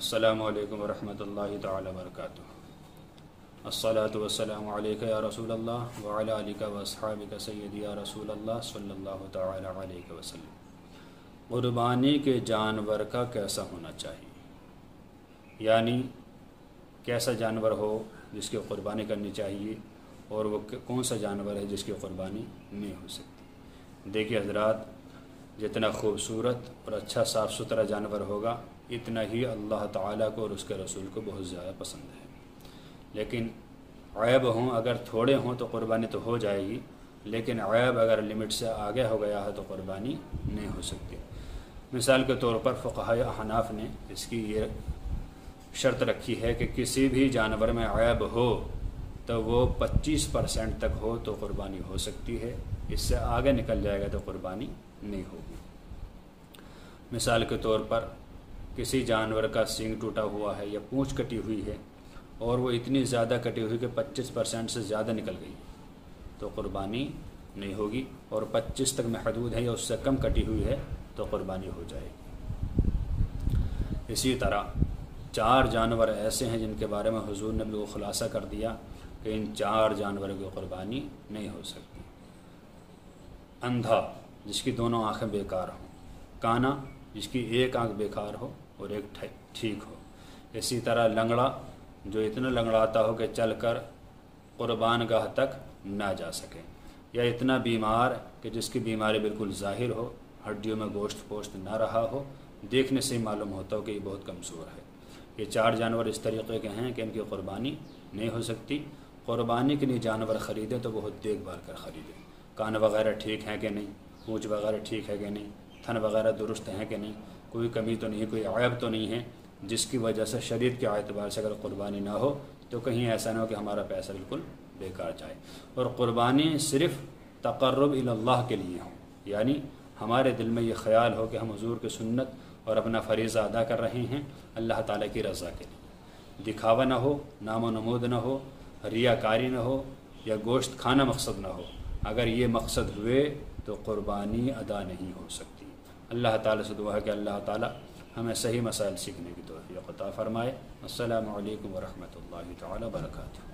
السلام علیکم ورحمۃ اللہ تعالی وبرکاتہ۔ الصلاۃ والسلام علیک یا رسول اللہ وعلی آلک واصحابک سیدی یا رسول اللہ صلی اللہ تعالی علیہ وسلم۔ قربانی کے جانور کا کیسا ہونا چاہیے، یعنی کیسا جانور ہو جس کی قربانی کرنی چاہیے اور وہ کون سا جانور ہے جس کی قربانی نہیں ہو سکتی۔ دیکھیے حضرات، جتنا خوبصورت اور اچھا صاف ستھرا جانور ہوگا اتنا ہی اللہ تعالیٰ کو اور اس کے رسول کو بہت زیادہ پسند ہے، لیکن عیب ہوں اگر تھوڑے ہوں تو قربانی تو ہو جائے گی، لیکن عیب اگر لمٹ سے آگے ہو گیا ہے تو قربانی نہیں ہو سکتی۔ مثال کے طور پر فقہاء احناف نے اس کی یہ شرط رکھی ہے کہ کسی بھی جانور میں عیب ہو تو وہ 25% تک ہو تو قربانی ہو سکتی ہے، اس سے آگے نکل جائے گا تو قربانی نہیں ہوگی۔ مثال کے طور پر کسی جانور کا سینگ ٹوٹا ہوا ہے یا پونچھ کٹی ہوئی ہے اور وہ اتنی زیادہ کٹی ہوئی کہ 25% سے زیادہ نکل گئی تو قربانی نہیں ہوگی، اور 25 تک محدود ہے یا اس سے کم کٹی ہوئی ہے تو قربانی ہو جائے گی۔ اسی طرح 4 جانور ایسے ہیں جن کے بارے میں حضور نے بالکل خلاصہ کر دیا کہ ان 4 جانوروں کی قربانی نہیں ہو سکتی۔ اندھا جس کی دونوں آنکھیں بیکار ہوں، کانا جس کی ایک آنکھ بیکار ہو اور ایک ٹھیک ہو، اسی طرح لنگڑا جو اتنا لنگڑاتا ہو کہ چل کر قربان گاہ تک نہ جا سکے، یا اتنا بیمار کہ جس کی بیماری بالکل ظاہر ہو، ہڈیوں میں گوشت پوشت نہ رہا ہو، دیکھنے سے ہی معلوم ہوتا ہو کہ یہ بہت کمزور ہے۔ یہ 4 جانور اس طریقے کے ہیں کہ ان کی قربانی نہیں ہو سکتی۔ قربانی کے لیے جانور خریدیں تو بہت دیکھ بھال کر خریدیں، کان وغیرہ ٹھیک ہیں کہ نہیں، پونچھ وغیرہ ٹھیک ہے کہ نہیں، تھن وغیرہ درست ہیں کہ نہیں، کوئی کمی تو نہیں، کوئی عیب تو نہیں ہے جس کی وجہ سے شریعت کے اعتبار سے اگر قربانی نہ ہو تو کہیں ایسا نہ ہو کہ ہمارا پیسہ بالکل بیکار جائے۔ اور قربانی صرف تقرب الی اللہ کے لیے ہو، یعنی ہمارے دل میں یہ خیال ہو کہ ہم حضور کی سنت اور اپنا فریضہ ادا کر رہے ہیں اللہ تعالیٰ کی رضا کے لیے، دکھاوا نہ ہو، نام و نمود نہ ہو، ریاکاری نہ ہو، یا گوشت کھانا مقصد نہ ہو۔ اگر یہ مقصد ہوئے تو قربانی ادا نہیں ہو سکتی۔ اللہ تعالیٰ سے دعا ہے کہ اللہ تعالیٰ ہمیں صحیح مسائل سیکھنے کی توفیق عطا فرمائے۔ السلام علیکم ورحمۃ اللہ تعالیٰ وبرکاتہ۔